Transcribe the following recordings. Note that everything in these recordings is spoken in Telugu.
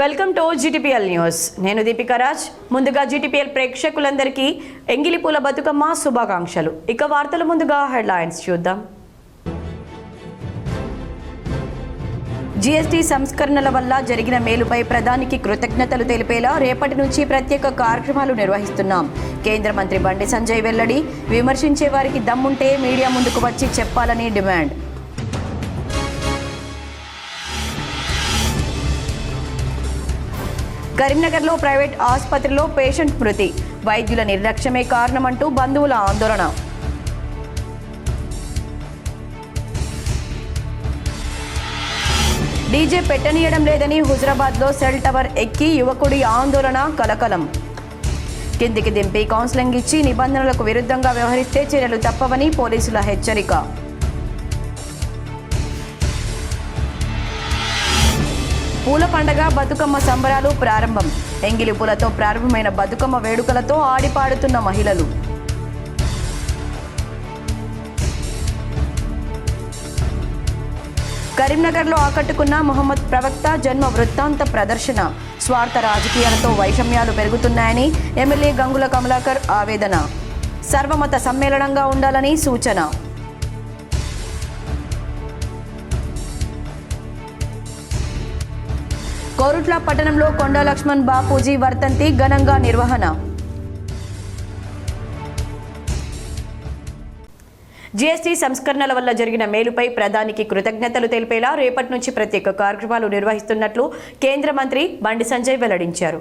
Welcome to GTPL news. నేను దీపికా రాజ్. ముందుగా జీటీపీఎల్ ప్రేక్షకులందరికీ ఎంగిలిపూల బతుకమ్మ శుభాకాంక్షలు. ఇక వార్తల ముందుగా హెడ్లైన్స్ చూద్దాం. జీఎస్టీ సంస్కరణల వల్ల జరిగిన మేలుపై ప్రధానికి కృతజ్ఞతలు తెలిపేలా రేపటి నుంచి ప్రత్యేక కార్యక్రమాలు నిర్వహిస్తున్నాం. కేంద్ర మంత్రి బండి సంజయ్ వెల్లడి. విమర్శించే వారికి దమ్ముంటే మీడియా ముందుకు వచ్చి చెప్పాలని డిమాండ్. కరీంనగర్లో ప్రైవేట్ ఆసుపత్రిలో పేషెంట్ మృతి. వైద్యుల నిర్లక్ష్యమే కారణమంటూ బంధువుల ఆందోళన. డీజే పెట్టనీయడం లేదని హుజరాబాద్లో సెల్ టవర్ ఎక్కి యువకుడి ఆందోళన కలకలం. కిందికి దింపి కౌన్సిలింగ్ ఇచ్చి నిబంధనలకు విరుద్ధంగా వ్యవహరిస్తే చర్యలు తప్పవని పోలీసుల హెచ్చరిక. పూల పండగ బతుకమ్మ సంబరాలు ప్రారంభం. ఎంగిలి పూలతో ప్రారంభమైన బతుకమ్మ వేడుకలతో ఆడిపాడుతున్న మహిళలు. కరీంనగర్లో ఆకట్టుకున్న మొహమ్మద్ ప్రవక్త జన్మ వృత్తాంత ప్రదర్శన. స్వార్థ రాజకీయాలతో వైషమ్యాలు పెరుగుతున్నాయని ఎమ్మెల్యే గంగుల కమలాకర్ ఆవేదన. సర్వమత సమ్మేళనంగా ఉండాలని సూచన. కోరుట్ల పట్టణంలో కొండా లక్ష్మణ్ బాపూజీ వర్ధంతి ఘనంగా నిర్వహణ. జీఎస్టీ సంస్కరణల వల్ల జరిగిన మేలుపై ప్రధానికి కృతజ్ఞతలు తెలిపేలా రేపటి నుంచి ప్రత్యేక కార్యక్రమాలు నిర్వహిస్తున్నట్లు కేంద్ర మంత్రి బండి సంజయ్ వెల్లడించారు.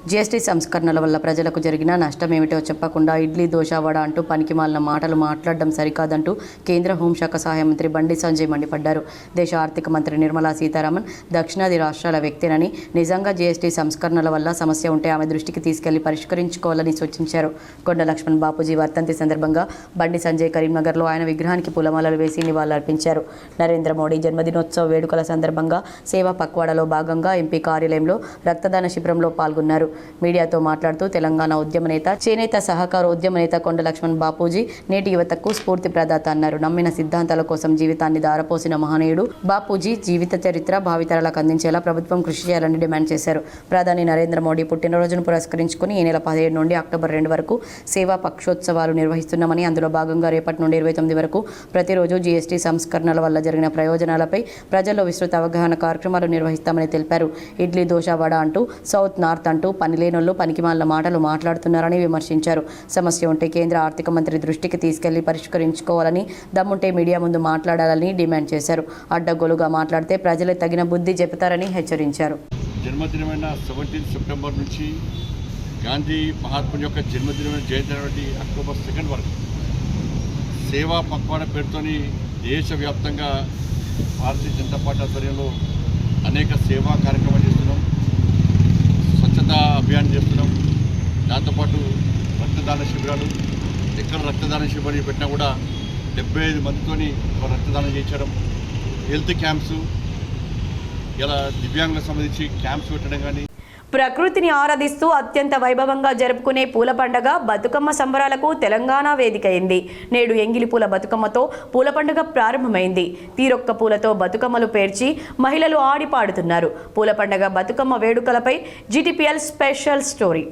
జీఎస్టీ సంస్కరణల వల్ల ప్రజలకు జరిగిన నష్టమేమిటో చెప్పకుండా ఇడ్లీ దోశ వడ అంటూ పనికిమాలిన మాటలు మాట్లాడడం సరికాదంటూ కేంద్ర హోంశాఖ సహాయ మంత్రి బండి సంజయ్ మండిపడ్డారు. దేశ ఆర్థిక మంత్రి నిర్మలా సీతారామన్ దక్షిణాది రాష్ట్రాల వ్యక్తినని, నిజంగా జీఎస్టీ సంస్కరణల వల్ల సమస్య ఉంటే ఆమె దృష్టికి తీసుకెళ్లి పరిష్కరించుకోవాలని సూచించారు. కొండ లక్ష్మణ్ బాపూజీ వర్ధంతి సందర్భంగా బండి సంజయ్ కరీంనగర్లో ఆయన విగ్రహానికి పూలమాలలు వేసి నివాళులర్పించారు. నరేంద్ర మోడీ జన్మదినోత్సవ వేడుకల సందర్భంగా సేవా పక్వాడలో భాగంగా ఎంపీ కార్యాలయంలో రక్తదాన శిబిరంలో పాల్గొన్నారు. మీడియాతో మాట్లాడుతూ తెలంగాణ ఉద్యమ నేత, చేనేత సహకార ఉద్యమ నేత కొండ లక్ష్మణ్ బాపూజీ నేటి యువతకు స్ఫూర్తి ప్రదాత అన్నారు. నమ్మిన సిద్ధాంతాల కోసం జీవితాన్ని దారపోసిన మహనీయుడు బాపూజీ జీవిత చరిత్ర భావితరాలకు అందించేలా ప్రభుత్వం కృషి చేయాలని డిమాండ్ చేశారు. ప్రధాని నరేంద్ర మోడీ పుట్టినరోజును పురస్కరించుకుని ఈ నెల 17 నుండి అక్టోబర్ 2 వరకు సేవా పక్షోత్సవాలు నిర్వహిస్తున్నామని, అందులో భాగంగా రేపటి నుండి 29 వరకు ప్రతిరోజు జీఎస్టీ సంస్కరణల వల్ల జరిగిన ప్రయోజనాలపై ప్రజల్లో విస్తృత అవగాహన కార్యక్రమాలు నిర్వహిస్తామని తెలిపారు. ఇడ్లీ దోశ వడ అంటూ, సౌత్ నార్త్ అంటూ పనిలేనోళ్ళు పనికిమాలిన మాటలు మాట్లాడుతున్నారని విమర్శించారు. సమస్య ఉంటే కేంద్ర ఆర్థిక మంత్రి దృష్టికి తీసుకెళ్లి పరిష్కరించుకోవాలని, దమ్ముంటే మీడియా ముందు మాట్లాడాలని డిమాండ్ చేశారు. అడ్డగోలుగా మాట్లాడితే ప్రజలే తగిన బుద్ధి చెబుతారని హెచ్చరించారు. జన్మదినమైన 17 సెప్టెంబర్ నుంచి గాంధీ మహాత్ముని యొక్క జన్మదినమైన జయంతి అక్టోబర్ 2 వరకు సేవా పక్వాడ పేరుతోని దేశవ్యాప్తంగా భారతీయ జనతా పార్టీ ఆధ్వర్యంలో అనేక సేవా కార్యక్రమాలు చేస్తున్నాం. స్వచ్ఛతా అభియాన్ చేస్తున్నాం. దాంతోపాటు రక్తదాన శిబిరాలు, ఎక్కడ రక్తదాన శిబిరాలు పెట్టినా కూడా 75 మందితోని రక్తదానం చేయించడం, హెల్త్ క్యాంప్స్, ఇలా దివ్యాంగులకు సంబంధించి క్యాంప్స్ పెట్టడం కానీ. ప్రకృతిని ఆరాధిస్తూ అత్యంత వైభవంగా జరుపుకునే పూల పండుగ బతుకమ్మ సంబరాలకు తెలంగాణ వేదికైంది. నేడు ఎంగిలి పూల బతుకమ్మతో పూల పండుగ ప్రారంభమైంది. తీరొక్క పూలతో బతుకమ్మలు పేర్చి మహిళలు ఆడిపాడుతున్నారు. పూల పండుగ బతుకమ్మ వేడుకలపై జీటీపీఎల్ స్పెషల్ స్టోరీ.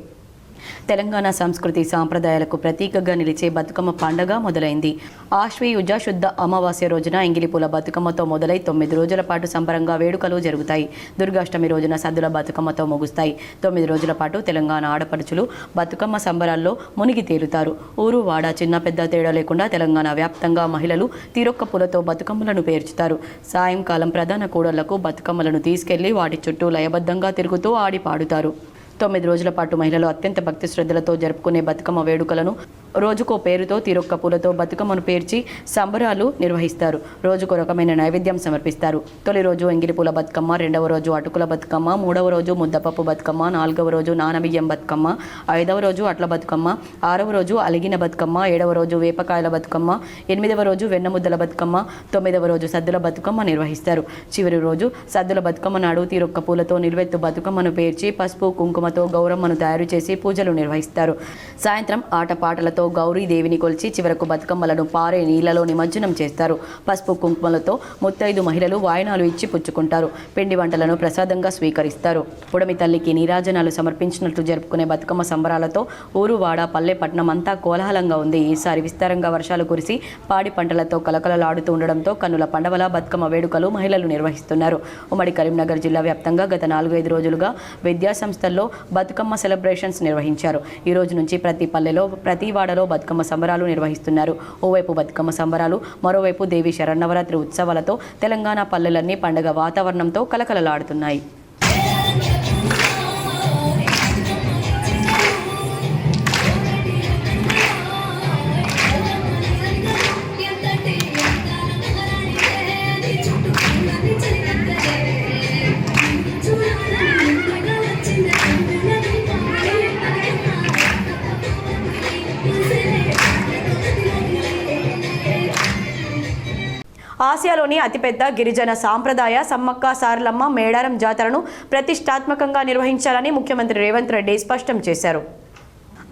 తెలంగాణ సంస్కృతి సాంప్రదాయాలకు ప్రతీకగా నిలిచే బతుకమ్మ పండుగ మొదలైంది. ఆశ్వయుజ శుద్ధ అమావాస్య రోజున ఎంగిలిపూల బతుకమ్మతో మొదలై 9 రోజుల పాటు సంబరంగా వేడుకలు జరుగుతాయి. దుర్గాష్టమి రోజున సద్దుల బతుకమ్మతో ముగుస్తాయి. 9 రోజుల పాటు తెలంగాణ ఆడపడుచులు బతుకమ్మ సంబరాల్లో మునిగి తేలుతారు. ఊరు వాడ చిన్న పెద్ద తేడా లేకుండా తెలంగాణ వ్యాప్తంగా మహిళలు తీరొక్క పూలతో బతుకమ్మలను పేర్చుతారు. సాయంకాలం ప్రధాన కూడళ్లకు బతుకమ్మలను తీసుకెళ్లి వాటి చుట్టూ లయబద్ధంగా తిరుగుతూ ఆడి పాడుతారు. 9 రోజుల పాటు మహిళలు అత్యంత భక్తి శ్రద్ధలతో జరుపుకునే బతుకమ్మ వేడుకలను రోజుకో పేరుతో తీరొక్క పూలతో బతుకమ్మను పేర్చి సంబరాలు నిర్వహిస్తారు. రోజుకో రకమైన నైవేద్యం సమర్పిస్తారు. తొలి రోజు ఎంగిలిపూల బతుకమ్మ, 2వ రోజు అటుకుల బతుకమ్మ, 3వ రోజు ముద్దపప్పు బతుకమ్మ, 4వ రోజు నానబియ్యం బతుకమ్మ, 5వ రోజు అట్ల బతుకమ్మ, 6వ రోజు అలిగిన బతుకమ్మ, 7వ రోజు వేపకాయల బతుకమ్మ, 8వ రోజు వెన్నముద్దల బతుకమ్మ, 9వ రోజు సద్దుల బతుకమ్మ నిర్వహిస్తారు. చివరి రోజు సద్దుల బతుకమ్మ నాడు తీరొక్క పూలతో నిలువెత్తు బతుకమ్మను పేర్చి పసుపు కుంకుమ బతుకమ్మతో గౌరమ్మను తయారు చేసి పూజలు నిర్వహిస్తారు. సాయంత్రం ఆటపాటలతో గౌరీదేవిని కొలిచి చివరకు బతుకమ్మలను పారే నీళ్లలో నిమజ్జనం చేస్తారు. పసుపు కుంకుమలతో ముత్తైదు మహిళలు వాయనాలు ఇచ్చి పుచ్చుకుంటారు. పిండి వంటలను ప్రసాదంగా స్వీకరిస్తారు. పుడమి తల్లికి నీరాజనాలు సమర్పించినట్లు జరుపుకునే బతుకమ్మ సంబరాలతో ఊరు వాడ పల్లె పట్టణం అంతా కోలాహలంగా ఉంది. ఈసారి విస్తారంగా వర్షాలు కురిసి పాడి పంటలతో కలకలలాడుతూ ఉండడంతో కన్నుల పండవల బతుకమ్మ వేడుకలు మహిళలు నిర్వహిస్తున్నారు. ఉమ్మడి కరీంనగర్ జిల్లా వ్యాప్తంగా గత 4-5 రోజులుగా విద్యా సంస్థల్లో బతుకమ్మ సెలబ్రేషన్స్ నిర్వహించారు. ఈ రోజు నుంచి ప్రతి పల్లెలో ప్రతి వాడలో బతుకమ్మ సంబరాలు నిర్వహిస్తున్నారు. ఓవైపు బతుకమ్మ సంబరాలు, మరోవైపు దేవి శరన్నవరాత్రి ఉత్సవాలతో తెలంగాణ పల్లెలన్నీ పండుగ వాతావరణంతో కలకలలాడుతున్నాయి. ఆసియాలోని అతిపెద్ద గిరిజన సాంప్రదాయ సమ్మక్క సారలమ్మ మేడారం జాతరను ప్రతిష్టాత్మకంగా నిర్వహించాలని ముఖ్యమంత్రి రేవంత్ రెడ్డి స్పష్టం చేశారు.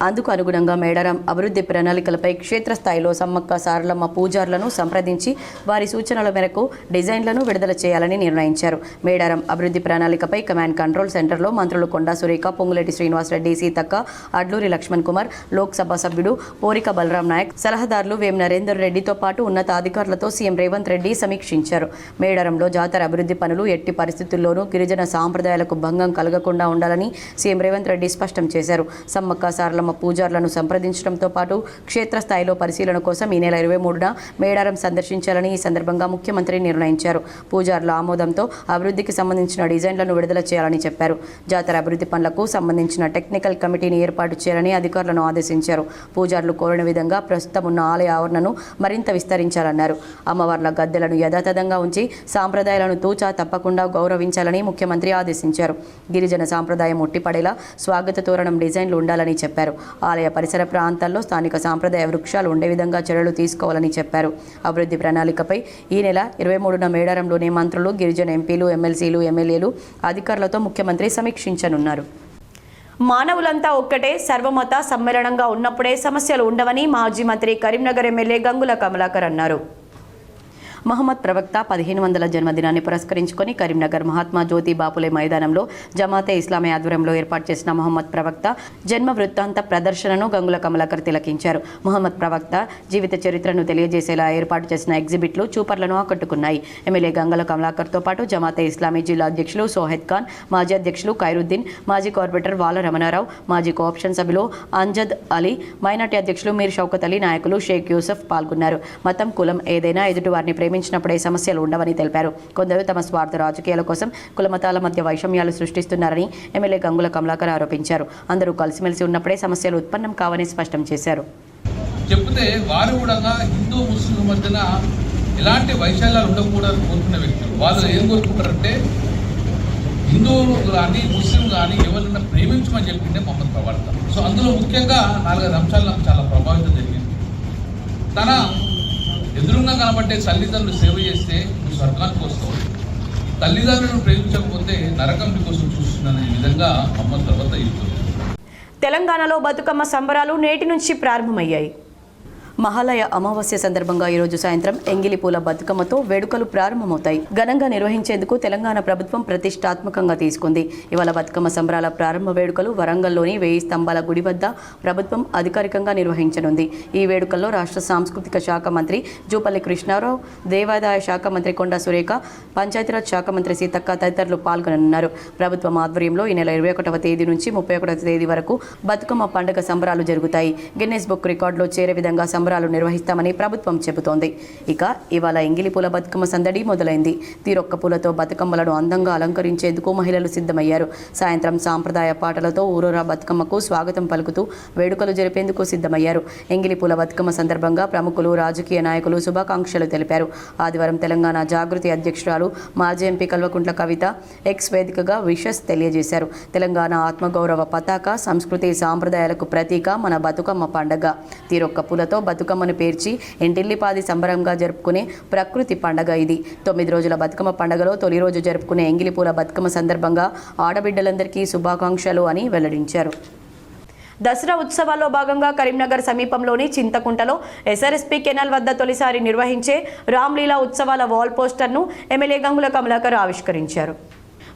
అందుకు అనుగుణంగా మేడారం అభివృద్ధి ప్రణాళికలపై క్షేత్రస్థాయిలో సమ్మక్క సారలమ్మ పూజారులను సంప్రదించి వారి సూచనల మేరకు డిజైన్లను విడుదల చేయాలని నిర్ణయించారు. మేడారం అభివృద్ధి ప్రణాళికపై కమాండ్ కంట్రోల్ సెంటర్లో మంత్రులు కొండా సురేఖ, పొంగులేటి శ్రీనివాసరెడ్డి, సీతక్క, అడ్లూరి లక్ష్మణ్ కుమార్, లోక్సభ సభ్యుడు పోరిక బలరాం నాయక్, సలహాదారులు వేం నరేందర్ రెడ్డితో పాటు ఉన్నతాధికారులతో సీఎం రేవంత్ రెడ్డి సమీక్షించారు. మేడారంలో జాతర అభివృద్ధి పనులు ఎట్టి పరిస్థితుల్లోనూ గిరిజన సాంప్రదాయాలకు భంగం కలగకుండా ఉండాలని సీఎం రేవంత్ రెడ్డి స్పష్టం చేశారు. సమ్మక్క సారలమ్మ పూజారులను సంప్రదించడంతో పాటు క్షేత్రస్థాయిలో పరిశీలన కోసం ఈ నెల 23న మేడారం సందర్శించాలని ఈ సందర్భంగా ముఖ్యమంత్రి నిర్ణయించారు. పూజారుల ఆమోదంతో అభివృద్ధికి సంబంధించిన డిజైన్లను విడుదల చేయాలని చెప్పారు. జాతర అభివృద్ధి పనులకు సంబంధించిన టెక్నికల్ కమిటీని ఏర్పాటు చేయాలని అధికారులను ఆదేశించారు. పూజారులు కోరిన విధంగా ప్రస్తుతం ఉన్న ఆలయ ఆవరణను మరింత విస్తరించాలన్నారు. అమ్మవార్ల గద్దెలను యథాతథంగా ఉంచి సాంప్రదాయాలను తూచా తప్పకుండా గౌరవించాలని ముఖ్యమంత్రి ఆదేశించారు. గిరిజన సాంప్రదాయం ఉట్టిపడేలా స్వాగత తోరణం డిజైన్లు ఉండాలని చెప్పారు. ఆలయ పరిసర ప్రాంతాల్లో స్థానిక సాంప్రదాయ వృక్షాలు ఉండే విధంగా చర్యలు తీసుకోవాలని చెప్పారు. అభివృద్ధి ప్రణాళికపై ఈ నెల 23న మేడారంలోని మంత్రులు, గిరిజన ఎంపీలు, ఎమ్మెల్సీలు, ఎమ్మెల్యేలు, అధికారులతో ముఖ్యమంత్రి సమీక్షించనున్నారు. మానవులంతా ఒక్కటే, సర్వమత సమ్మేళనంగా ఉన్నప్పుడే సమస్యలు ఉండవని మాజీ మంత్రి కరీంనగర్ ఎమ్మెల్యే గంగుల కమలాకర్ అన్నారు. మహమ్మద్ ప్రవక్త 1500 జన్మదినాన్ని పురస్కరించుకొని కరీంనగర్ మహాత్మా జ్యోతి బాపులే మైదానంలో జమాతే ఇస్లామీ ఆధ్వర్యంలో ఏర్పాటు చేసిన మహమ్మద్ ప్రవక్త జన్మ వృత్తాంత ప్రదర్శనను గంగుల కమలాకర్ తిలకించారు. మహమ్మద్ ప్రవక్త జీవిత చరిత్రను తెలియజేసేలా ఏర్పాటు చేసిన ఎగ్జిబిట్లు చూపర్లను ఆకట్టుకున్నాయి. ఎమ్మెల్యే గంగుల కమలాకర్తో పాటు జమాతే ఇస్లామీ జిల్లా అధ్యక్షులు సోహెద్ ఖాన్, మాజీ అధ్యక్షులు ఖైరుద్దీన్, మాజీ కార్పొరేటర్ వాల రమణారావు, మాజీ కోఆప్షన్ సభ్యులు అంజద్ అలీ, మైనార్టీ అధ్యక్షులు మీర్ షౌకత్ అలీ, నాయకులు షేక్ యూసఫ్ పాల్గొన్నారు. మతం, కులం ఏదైనా ఎదుటివారిని ప్రేమించినప్పుడే సమస్యలు ఉండవని తెలిపారు. కొందరు తమ స్వార్థ రాజకీయాల కోసం కులమతాల మధ్య వైషమ్యాలు సృష్టిస్తున్నారని ఎమ్మెల్యే గంగుల కమలాకర్ ఆరోపించారు. అందరూ కలిసిమెలిసి ఉన్నప్పుడే సమస్యలు ఉత్పన్నం కావని స్పష్టం చేశారు. చెప్తే వారు కూడా హిందూ ముస్లిం మధ్యన ఎలాంటి వైశాల్యాలు ఉండకూడదని కోరుకునే వ్యక్తులు. వాళ్ళు ఏం కోరుకుంటారంటే హిందువులు కానీ ముస్లిం కానీ ఎవరైనా ప్రేమించమని చెప్పిందే మమ్మల్ని ప్రవర్తన. సో అందులో ముఖ్యంగా 4-5 అంశాలు నాకు చాలా ప్రభావితం జరిగింది. తన ఎదురుగా కనబట్టే తల్లిదండ్రులు సేవ చేస్తే నువ్వు స్వర్గానికి వస్తావు, తల్లిదండ్రులను ప్రేమించకపోతే నరకం కోసం చూస్తున్న విధంగా మహమ్మద్ ప్రవక్త చెప్తుంది. తెలంగాణలో బతుకమ్మ సంబరాలు నేటి నుంచి ప్రారంభమయ్యాయి. మహాలయ అమావాస్య సందర్భంగా ఈరోజు సాయంత్రం ఎంగిలిపూల బతుకమ్మతో వేడుకలు ప్రారంభమవుతాయి. ఘనంగా నిర్వహించేందుకు తెలంగాణ ప్రభుత్వం ప్రతిష్టాత్మకంగా తీసుకుంది. ఇవాళ బతుకమ్మ సంబరాల ప్రారంభ వేడుకలు వరంగల్లోని 1000 స్తంభాల గుడి వద్ద ప్రభుత్వం అధికారికంగా నిర్వహించనుంది. ఈ వేడుకల్లో రాష్ట్ర సాంస్కృతిక శాఖ మంత్రి జూపల్లి కృష్ణారావు, దేవాదాయ శాఖ మంత్రి కొండా సురేఖ, పంచాయతీరాజ్ శాఖ మంత్రి సీతక్క తదితరులు పాల్గొననున్నారు. ప్రభుత్వం ఆధ్వర్యంలో ఈ నెల 21వ తేదీ నుంచి 31వ తేదీ వరకు బతుకమ్మ పండుగ సంబరాలు జరుగుతాయి. గిన్నెస్ బుక్ రికార్డులో చేరే విధంగా సంబరాలు నిర్వహిస్తామని ప్రభుత్వం చెబుతోంది. ఇక ఇవాళ ఎంగిలిపూల బతుకమ్మ సందడి మొదలైంది. తీరొక్క పూలతో బతుకమ్మలను అందంగా అలంకరించేందుకు మహిళలు సిద్ధమయ్యారు. సాయంత్రం సాంప్రదాయ పాటలతో ఊరూరా బతుకమ్మకు స్వాగతం పలుకుతూ వేడుకలు జరిపేందుకు సిద్ధమయ్యారు. ఎంగిలిపూల బతుకమ్మ సందర్భంగా ప్రముఖులు, రాజకీయ నాయకులు శుభాకాంక్షలు తెలిపారు. ఆదివారం తెలంగాణ జాగృతి అధ్యక్షురాలు మాజీ ఎంపీ కల్వకుంట్ల కవిత ఎక్స్ వేదికగా విషెస్ తెలియజేశారు. తెలంగాణ ఆత్మగౌరవ పతాక, సంస్కృతి, సాంప్రదాయాలకు ప్రతీక మన బతుకమ్మ పండగ. తీరొక్క పూలతో బతుకమ్మను పేర్చి ఇంటిల్లిపాది సంబరంగా జరుపుకునే ప్రకృతి పండగ ఇది. 9 రోజుల బతుకమ్మ పండుగలో తొలి రోజు జరుపుకునే ఎంగిలిపూల బతుకమ్మ సందర్భంగా ఆడబిడ్డలందరికీ శుభాకాంక్షలు అని వెల్లడించారు. దసరా ఉత్సవాల్లో భాగంగా కరీంనగర్ సమీపంలోని చింతకుంటలో ఎస్ఆర్ఎస్పీ కెనాల్ వద్ద తొలిసారి నిర్వహించే రామ్లీలా ఉత్సవాల వాల్ పోస్టర్ను ఎమ్మెల్యే గంగుల కమలాకర్ ఆవిష్కరించారు.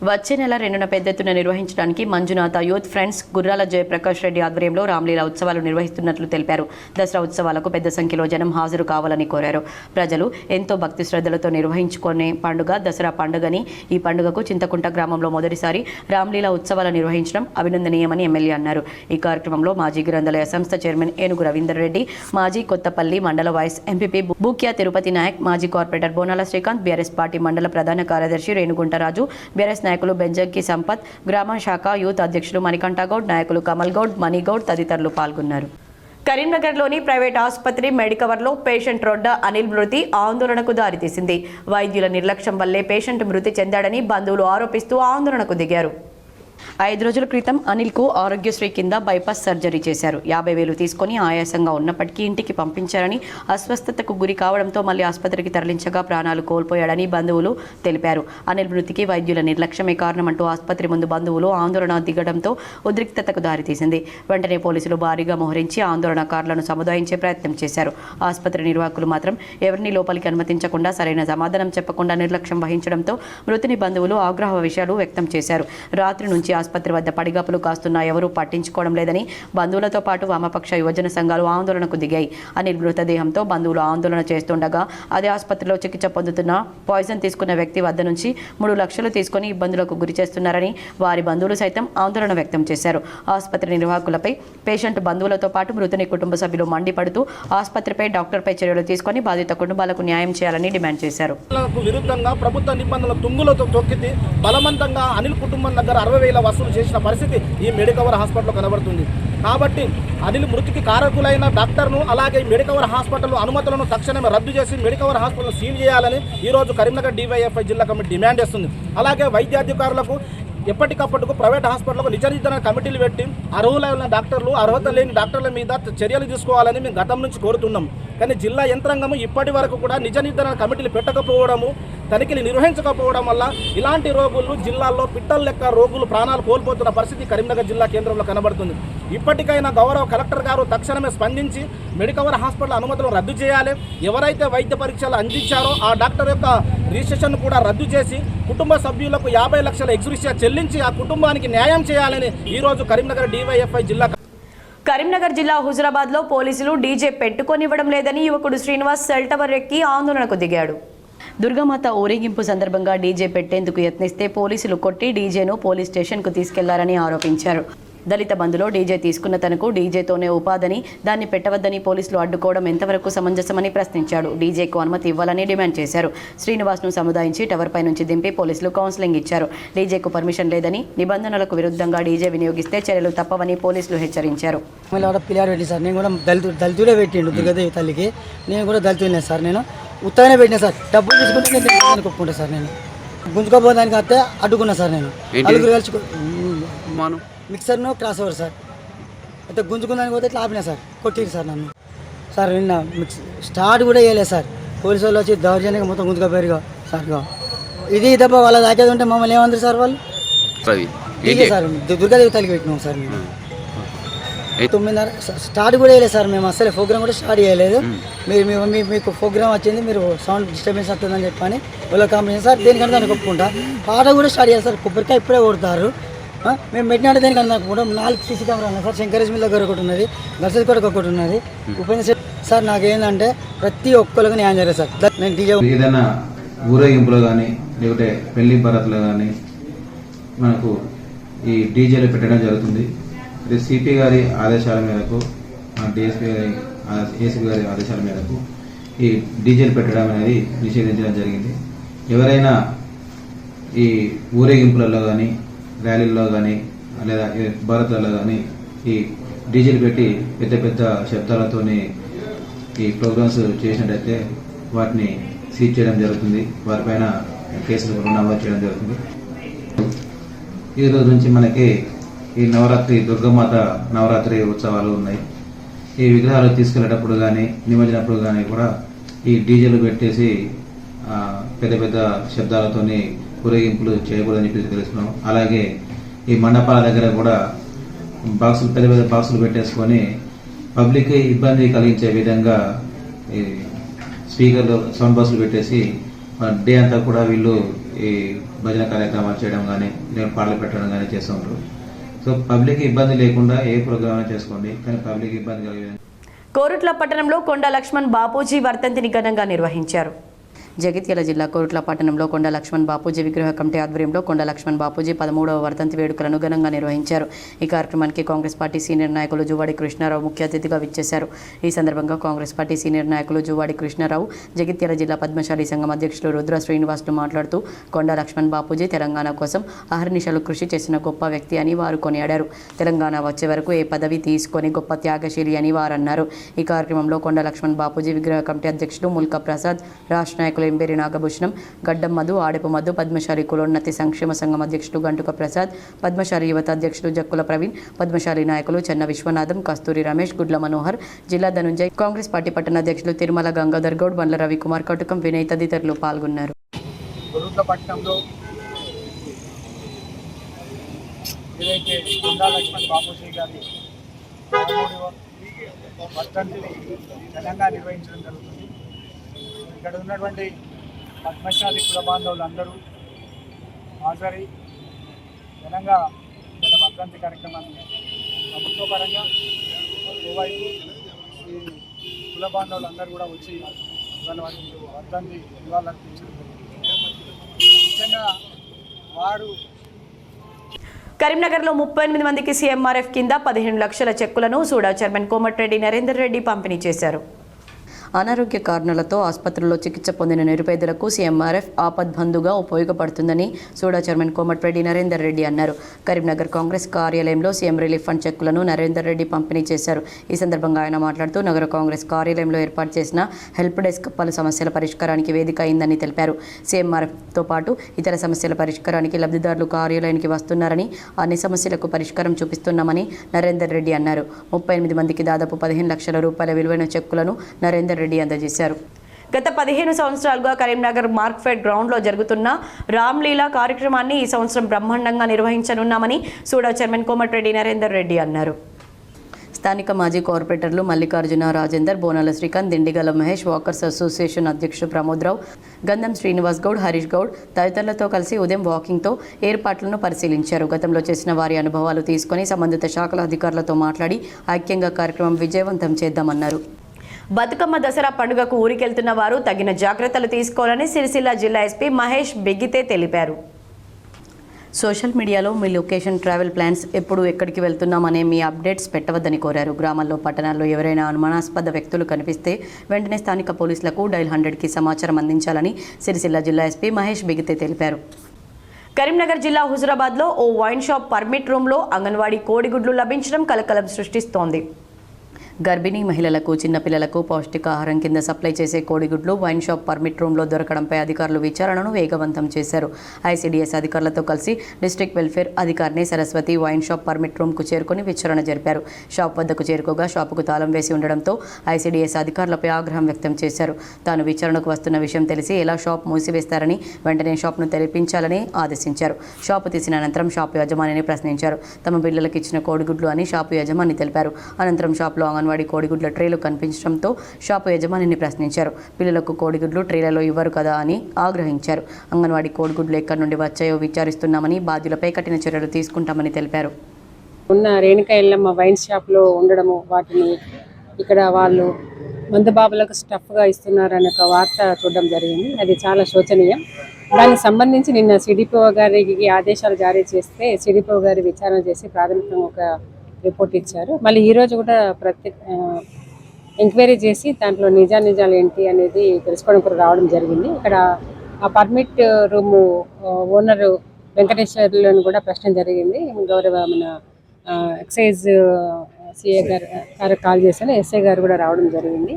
వచ్చే నెల 2న పెద్ద ఎత్తున నిర్వహించడానికి మంజునాథ యూత్ ఫ్రెండ్స్ గుర్రాల జయప్రకాష్ రెడ్డి ఆధ్వర్యంలో రామ్లీలా ఉత్సవాలు నిర్వహిస్తున్నట్లు తెలిపారు. దసరా ఉత్సవాలకు పెద్ద సంఖ్యలో జనం హాజరు కావాలని కోరారు. ప్రజలు ఎంతో భక్తి శ్రద్ధలతో నిర్వహించుకునే పండుగ దసరా పండుగని ఈ పండుగకు చింతకుంట గ్రామంలో మొదటిసారి రామ్లీలా ఉత్సవాలు నిర్వహించడం అభినందనీయమని ఎమ్మెల్యే అన్నారు. ఈ కార్యక్రమంలో మాజీ గ్రంథాలయ సంస్థ చైర్మన్ ఏనుగు రవీందర్ రెడ్డి, మాజీ కొత్తపల్లి మండల వైస్ ఎంపీపీ బూక్యా తిరుపతి నాయక్, మాజీ కార్పొరేటర్ బోనాల శ్రీకాంత్, బీఆర్ఎస్ పార్టీ మండల ప్రధాన కార్యదర్శి రేణుగుంటరాజు, బీఆర్ఎస్ నాయకులు బెంజంకి సంపత్, గ్రామ శాఖ యూత్ అధ్యక్షులు మణికంఠ గౌడ్, నాయకులు కమల్ గౌడ్, మణిగౌడ్ తదితరులు పాల్గొన్నారు. కరీంనగర్లోని ప్రైవేట్ ఆసుపత్రి మెడికవర్లో పేషెంట్ రొడ్డ అనిల్ మృతి ఆందోళనకు దారితీసింది. వైద్యుల నిర్లక్ష్యం వల్లే పేషెంట్ మృతి చెందాడని బంధువులు ఆరోపిస్తూ ఆందోళనకు దిగారు. 5 రోజుల క్రితం అనిల్కు ఆరోగ్యశ్రీ కింద బైపాస్ సర్జరీ చేశారు. 50,000 తీసుకుని ఆయాసంగా ఉన్నప్పటికీ ఇంటికి పంపించారని, అస్వస్థతకు గురి కావడంతో మళ్లీ ఆసుపత్రికి తరలించగా ప్రాణాలు కోల్పోయాడని బంధువులు తెలిపారు. అనిల్ మృతికి వైద్యుల నిర్లక్ష్యమే కారణమంటూ ఆసుపత్రి ముందు బంధువులు ఆందోళన దిగడంతో ఉద్రిక్తతకు దారితీసింది. వెంటనే పోలీసులు భారీగా మోహరించి ఆందోళనకారులను సముదాయించే ప్రయత్నం చేశారు. ఆసుపత్రి నిర్వాహకులు మాత్రం ఎవరిని లోపలికి అనుమతించకుండా సరైన సమాధానం చెప్పకుండా నిర్లక్ష్యం వహించడంతో మృతిని బంధువులు ఆగ్రహ విషయాలు వ్యక్తం చేశారు. రాత్రి నుంచి ఆసుపత్రి వద్ద పడిగాపులు కాస్తున్నా ఎవరూ పట్టించుకోవడం లేదని బంధువులతో పాటు వామపక్ష యువజన సంఘాలు ఆందోళనకు దిగాయి. అనిల్ మృతదేహంతో బంధువులు ఆందోళన చేస్తుండగా అదే ఆసుపత్రిలో చికిత్స పొందుతున్న పాయిజన్ తీసుకున్న వ్యక్తి వద్ద నుంచి 3 లక్షలు తీసుకుని ఇబ్బందులకు గురి చేస్తున్నారని వారి బంధువులు సైతం ఆందోళన వ్యక్తం చేశారు. ఆసుపత్రి నిర్వాహకులపై పేషెంట్ బంధువులతో పాటు మృతుని కుటుంబ సభ్యులు మండిపడుతూ ఆసుపత్రిపై డాక్టర్పై చర్యలు తీసుకుని బాధిత కుటుంబాలకు న్యాయం చేయాలని డిమాండ్ చేశారు. విరుద్ధంగా ప్రభుత్వ నిబంధనల తుంగులతో తొక్కితే బలవంతంగా అనిల్ కుటుంబం దగ్గర 60,000 వసూలు చేసిన పరిస్థితి ఈ మెడికవర్ హాస్పిటల్లో కనబడుతుంది. కాబట్టి అనిల్ మృతికి కారకులైన డాక్టర్ను అలాగే మెడికవర్ హాస్పిటల్ అనుమతులను తక్షణమే రద్దు చేసి మెడికవర్ హాస్పిటల్ సీల్ చేయాలని ఈరోజు కరీంనగర్ DYFI జిల్లా కమిటీ డిమాండ్ చేస్తుంది. అలాగే వైద్యాధికారులకు ఎప్పటికప్పటికు ప్రైవేట్ హాస్పిటల్కు నిజ నిర్ధారణ కమిటీలు పెట్టి అర్హులైన డాక్టర్లు అర్హత లేని డాక్టర్ల మీద చర్యలు తీసుకోవాలని మేము గతం నుంచి కోరుతున్నాం. కానీ జిల్లా యంత్రాంగము ఇప్పటి వరకు కూడా నిజ నిర్ధారణ కమిటీలు పెట్టకపోవడము, తనిఖీలు నిర్వహించకపోవడం వల్ల ఇలాంటి రోగులు జిల్లాల్లో పిట్టల లెక్క రోగులు ప్రాణాలు కోల్పోతున్న పరిస్థితి కరీంనగర్ జిల్లా కేంద్రంలో కనబడుతుంది. ఇప్పటికైనా గౌరవ కలెక్టర్ గారు తక్షణమే స్పందించి మెడికవర్ హాస్పిటల్ అనుమతులను రద్దు చేయాలి. ఎవరైతే వైద్య పరీక్షలు అందించారో ఆ డాక్టర్ యొక్క రిజిస్ట్రేషన్ కూడా రద్దు చేసి కుటుంబ సభ్యులకు 50 లక్షల ఎక్స్గ్రేషియా చెల్లించి ఆ కుటుంబానికి న్యాయం చేయాలని ఈరోజు కరీంనగర్ DYFI జిల్లా కరీంనగర్ జిల్లా హుజురాబాద్లో పోలీసులు డీజే పెట్టుకొనివ్వడం లేదని యువకుడు శ్రీనివాస్ సెల్ టవర్ ఎక్కి ఆందోళనకు దిగాడు. దుర్గామాత ఊరేగింపు సందర్భంగా డీజే పెట్టేందుకు యత్నిస్తే పోలీసులు కొట్టి డీజేను పోలీస్ స్టేషన్కు తీసుకెళ్లారని ఆరోపించారు. దళిత బంధులో డీజే తీసుకున్న తనకు డీజేతోనే ఉపాధని, దాన్ని పెట్టవద్దని పోలీసులు అడ్డుకోవడం ఎంతవరకు సమంజసమని ప్రశ్నించాడు. డీజేకు అనుమతి ఇవ్వాలని డిమాండ్ చేశారు. శ్రీనివాస్ను సముదాయించి టవర్పై నుంచి దింపి పోలీసులు కౌన్సిలింగ్ ఇచ్చారు. డీజేకు పర్మిషన్ లేదని, నిబంధనలకు విరుద్ధంగా డీజే వినియోగిస్తే చర్యలు తప్పవని పోలీసులు హెచ్చరించారు. పిల్లాడు పెట్టి సార్, నేను కూడా దళితుడే పెట్టిండు దుర్గాదేవి తల్లికి, నేను కూడా దళితులే సార్, నేను ఉత్తగానే పెట్టినా సార్, డబ్బులు తీసుకుంటే నేను ఒప్పుకుంటా సార్, నేను గుంజుకోపోదానికి వస్తే అడ్డుకున్నా సార్, నేను నలుగురు కలిసి మిక్సర్ను క్రాస్ ఓవర్ సార్, అయితే గుంజుకుందానికి పోతే ఇట్లా ఆపినా సార్, కొట్టిరు సార్ నన్ను సార్. నిన్న స్టార్ట్ కూడా చేయలేదు సార్, పోలీసు వాళ్ళు వచ్చి దౌర్జన్యంగా మొత్తం గుంజుకోపోయారు సార్. ఇది దెబ్బ వాళ్ళ దాకేది ఉంటే మమ్మల్ని ఏమంటారు సార్ వాళ్ళు? ఇదే సార్ దుర్గాదేవి తల్లికి పెట్టినాం సార్. మేము 9:30 స్టార్ట్ కూడా చేయలేదు సార్, మేము అసలు ప్రోగ్రామ్ కూడా స్టార్ట్ చేయలేదు. మీకు ప్రోగ్రామ్ వచ్చింది, మీరు సౌండ్ డిస్టర్బెన్స్ వస్తుందని చెప్పని వాళ్ళ కంపెనీ సార్, దేనికంటే దానికి ఒప్పుకుంటా. పాట కూడా స్టార్ట్ చేయాలి సార్, కొబ్బరికాయ ఇప్పుడే కొడతారు. మేము పెట్టినట్టు దేనికన్నా కూడా 4 CC కెమెరాలు ఉన్నాయి సార్. శంకరేజ్ మిల్ దగ్గర ఒకటి ఉన్నది, గర్సెస్ కూడా ఒకటి ఉన్నది. ఉపేంద్ర సార్ నాకేంటంటే ప్రతి ఒక్కరికి న్యాయం జరగదు సార్. నేను డీజే ఏదైనా ఊరేగింపులో కానీ లేకపోతే పెళ్లి భరత్లో కానీ మనకు ఈ డీజేలు పెట్టడం జరుగుతుంది. ఇది సిపి గారి ఆదేశాల మేరకు, డిఎస్పీ గారి ఏసీపీ గారి ఆదేశాల మేరకు ఈ డీజేలు పెట్టడం అనేది నిషేధించడం జరిగింది. ఎవరైనా ఈ ఊరేగింపులలో కానీ ర్యాలీల్లో కానీ లేదా భారత్లలో కానీ ఈ డీజేలు పెట్టి పెద్ద పెద్ద శబ్దాలతోని ఈ ప్రోగ్రామ్స్ చేసినట్టయితే వాటిని సీజ్ చేయడం జరుగుతుంది, వారిపైన కేసులు కూడా నమోదు చేయడం జరుగుతుంది. ఈ రోజు నుంచి మనకి ఈ నవరాత్రి దుర్గామాత నవరాత్రి ఉత్సవాలు ఉన్నాయి. ఈ విగ్రహాలు తీసుకెళ్ళేటప్పుడు కానీ నిమజ్జనప్పుడు కానీ కూడా ఈ డీజేలు పెట్టేసి పెద్ద పెద్ద శబ్దాలతోని ఊరేగింపులు చేయకూడదని చెప్పేసి తెలుసుకున్నాం. అలాగే ఈ మండపాల దగ్గర కూడా పెద్ద పెద్ద బాక్సులు పెట్టేసుకొని పబ్లిక్ ఇబ్బంది కలిగించే విధంగా ఈ స్పీకర్లు సౌండ్ బాక్సులు పెట్టేసి డే అంతా కూడా వీళ్ళు ఈ భజన కార్యక్రమాలు చేయడం కానీ పాటలు పెట్టడం కానీ చేస్తూ ఉంటారు. సో పబ్లిక్ ఇబ్బంది లేకుండా ఏ ప్రోగ్రామ్ చేసుకోండి, కానీ పబ్లిక్ ఇబ్బంది కలిగే. కోరుట్ల పట్టణంలో కొండ లక్ష్మణ్ బాపూజీ వర్ధంతిని ఘనంగా నిర్వహించారు. జగిత్యాల జిల్లా కోరుట్ల పట్టణంలో కొండ లక్ష్మణ్ బాపూజీ విగ్రహ కమిటీ ఆధ్వర్యంలో కొండ లక్ష్మణ్ బాపూజీ 13వ వర్ధంతి వేడుకలను ఘనంగా నిర్వహించారు. ఈ కార్యక్రమానికి కాంగ్రెస్ పార్టీ సీనియర్ నాయకులు జువాడి కృష్ణారావు ముఖ్య అతిథిగా విచ్చేశారు. ఈ సందర్భంగా కాంగ్రెస్ పార్టీ సీనియర్ నాయకులు జువాడి కృష్ణారావు, జగిత్యాల జిల్లా పద్మశాలి సంఘం అధ్యక్షులు రుద్ర శ్రీనివాసులు మాట్లాడుతూ కొండ లక్ష్మణ్ బాపూజీ తెలంగాణ కోసం అహర్నిశలు కృషి చేసిన గొప్ప వ్యక్తి అని వారు కొనియాడారు. తెలంగాణ వచ్చే వరకు ఏ పదవి తీసుకొని గొప్ప త్యాగశీలి అని వారు అన్నారు. ఈ కార్యక్రమంలో కొండ లక్ష్మణ్ బాపూజీ విగ్రహ కమిటీ అధ్యక్షులు ముల్కా ప్రసాద్, రాష్ట్ర నాయకులు ఎంబేరి నాగభూషణం, గడ్డం మధు, ఆడపు మధు, పద్మశాలి కులోన్నతి సంక్షేమ సంఘం అధ్యక్షుడు గంటుక ప్రసాద్, పద్మశాలి యువత అధ్యక్షుడు జక్కుల ప్రవీణ్, పద్మశాలి నాయకులు చెన్న విశ్వనాథం, కస్తూరి రమేష్, గుడ్ల మనోహర్, జిల్లా ధనుంజయ్, కాంగ్రెస్ పార్టీ పట్టణ అధ్యక్షులు తిరుమల గంగాధర్ గౌడ్, బండ్ల రవికుమార్, కటుకం వినయ్ తదితరులు పాల్గొన్నారు. పట్టణంలో ఏదైతే కొండా లక్ష్మణ్ బాపూజీ గారి వర్ధంతిని ఘనంగా నిర్వహించడం జరుగుతుంది. ఇక్కడ ఉన్నటువంటి పద్మశాలి కుల బాంధవులు అందరూ హాజరై ఘనంగా గత వర్ధంతి కార్యక్రమాన్ని ప్రభుత్వ పరంగా ఓవైపు ఈ కుల బాంధవులు అందరూ కూడా వచ్చి వాళ్ళ వర్ధంతి నివాళులర్పించడం జరిగింది. ముఖ్యంగా వారు కరీంనగర్లో 38 మందికి సీఎంఆర్ఎఫ్ కింద 15 లక్షల చెక్కులను సూడా చైర్మన్ కోమటిరెడ్డి నరేందర్ రెడ్డి పంపిణీ చేశారు. అనారోగ్య కారణాలతో ఆసుపత్రుల్లో చికిత్స పొందిన నిరుపేదలకు సీఎంఆర్ఎఫ్ ఆపద్బంధుగా ఉపయోగపడుతుందని సూడా చైర్మన్ కోమటిరెడ్డి నరేందర్ రెడ్డి అన్నారు. కరీంనగర్ కాంగ్రెస్ కార్యాలయంలో సీఎం రిలీఫ్ ఫండ్ చెక్కులను నరేందర్ రెడ్డి పంపిణీ చేశారు. ఈ సందర్భంగా ఆయన మాట్లాడుతూ నగర కాంగ్రెస్ కార్యాలయంలో ఏర్పాటు చేసిన హెల్ప్ డెస్క్ పలు సమస్యల పరిష్కారానికి వేదిక అయిందని తెలిపారు. సీఎంఆర్ఎఫ్తో పాటు ఇతర సమస్యల పరిష్కారానికి లబ్ధిదారులు కార్యాలయానికి వస్తున్నారని, అన్ని సమస్యలకు పరిష్కారం చూపిస్తున్నామని నరేందర్ రెడ్డి అన్నారు. 38 మందికి దాదాపు 15 లక్షల రూపాయల విలువైన చెక్కులను నరేందర్ రెడ్డి అందజేశారు. గత 15 సంవత్సరాలుగా కరీంనగర్ మార్క్ఫెడ్ గ్రౌండ్లో జరుగుతున్న రామ్లీలా కార్యక్రమాన్ని ఈ సంవత్సరం బ్రహ్మాండంగా నిర్వహించనున్నామని సూడా చైర్మన్ కోమటిరెడ్డి నరేందర్ రెడ్డి అన్నారు. స్థానిక మాజీ కార్పొరేటర్లు మల్లికార్జున రాజేందర్, బోనాల శ్రీకాంత్, దిండిగల మహేష్, వాకర్స్ అసోసియేషన్ అధ్యక్షుడు ప్రమోద్రావు, గంధం శ్రీనివాస్ గౌడ్, హరీష్ గౌడ్ తదితరులతో కలిసి ఉదయం వాకింగ్తో ఏర్పాట్లను పరిశీలించారు. గతంలో చేసిన వారి అనుభవాలు తీసుకొని సంబంధిత శాఖల అధికారులతో మాట్లాడి ఐక్యంగా కార్యక్రమం విజయవంతం చేద్దామన్నారు. బతుకమ్మ దసరా పండుగకు ఊరికెళ్తున్న వారు తగిన జాగ్రత్తలు తీసుకోవాలని సిరిసిల్ల జిల్లా ఎస్పీ మహేష్ బిగితే తెలిపారు. సోషల్ మీడియాలో మీ లొకేషన్, ట్రావెల్ ప్లాన్స్, ఎప్పుడు ఎక్కడికి వెళ్తున్నామనే మీ అప్డేట్స్ పెట్టవద్దని కోరారు. గ్రామాల్లో, పట్టణాల్లో ఎవరైనా అనుమానాస్పద వ్యక్తులు కనిపిస్తే వెంటనే స్థానిక పోలీసులకు డైల్ 100కి సమాచారం అందించాలని సిరిసిల్ల జిల్లా ఎస్పీ మహేష్ బిగితే తెలిపారు. కరీంనగర్ జిల్లా హుజురాబాద్లో ఓ వైన్ షాప్ పర్మిట్ రూమ్లో అంగన్వాడీ కోడిగుడ్లు లభించడం కలకలం సృష్టిస్తోంది. గర్భిణీ మహిళలకు, చిన్నపిల్లలకు పౌష్టికాహారం కింద సప్లై చేసే కోడిగుడ్లు వైన్ షాప్ పర్మిట్ రూమ్లో దొరకడంపై అధికారులు విచారణను వేగవంతం చేశారు. ఐసీడీఎస్ అధికారులతో కలిసి డిస్ట్రిక్ట్ వెల్ఫేర్ అధికారిని సరస్వతి వైన్ షాప్ పర్మిట్ రూమ్కు చేరుకుని విచారణ జరిపారు. షాప్ వద్దకు చేరుకోగా షాపుకు తాళం వేసి ఉండడంతో ఐసీడీఎస్ అధికారులపై ఆగ్రహం వ్యక్తం చేశారు. తాను విచారణకు వస్తున్న విషయం తెలిసి ఎలా షాప్ మూసివేస్తారని, వెంటనే షాప్ను తెరిపించాలని ఆదేశించారు. షాపు తీసిన అనంతరం షాపు యజమానిని ప్రశ్నించారు. తమ పిల్లలకు ఇచ్చిన కోడిగుడ్లు అని షాపు యజమాని తెలిపారు. అనంతరం షాపులో అంగన్వాడీ కోడిగుడ్ల ట్రేలు కనిపించడంతో షాపు యజమానిని ప్రశ్నించారు. పిల్లలకు కోడిగుడ్లు ట్రేలలో ఇవ్వరు కదా అని ఆగ్రహించారు. అంగన్వాడీ కోడిగుడ్లు ఎక్కడి నుండి వచ్చాయో విచారిస్తున్నామని, బాధ్యులపై కఠిన చర్యలు తీసుకుంటామని తెలిపారు. ఉన్న రేణుకా ఎల్లమ్మ వైన్ షాప్లో ఉండడము, వాటిని ఇక్కడ వాళ్ళు మందుబాబులకు స్టఫ్గా ఇస్తున్నారనే ఒక వార్త చూడడం జరిగింది. అది చాలా శోచనీయం. దానికి సంబంధించి నిన్న సిడిపిఓ గారికి ఆదేశాలు జారీ చేస్తే సిడిపిఓ గారి విచారణ చేసి ప్రాథమికంగా ఒక రిపోర్ట్ ఇచ్చారు. మళ్ళీ ఈరోజు కూడా ఎంక్వైరీ చేసి దాంట్లో నిజాలు ఏంటి అనేది తెలుసుకోవడం కూడా రావడం జరిగింది. ఇక్కడ ఆ పర్మిట్ రూము ఓనరు వెంకటేశ్వర్లను కూడా ప్రశ్న జరిగింది. గౌరవ మన ఎక్సైజ్ సిఏ గారు కాల్ చేశారు. ఎస్ఐ గారు కూడా రావడం జరిగింది.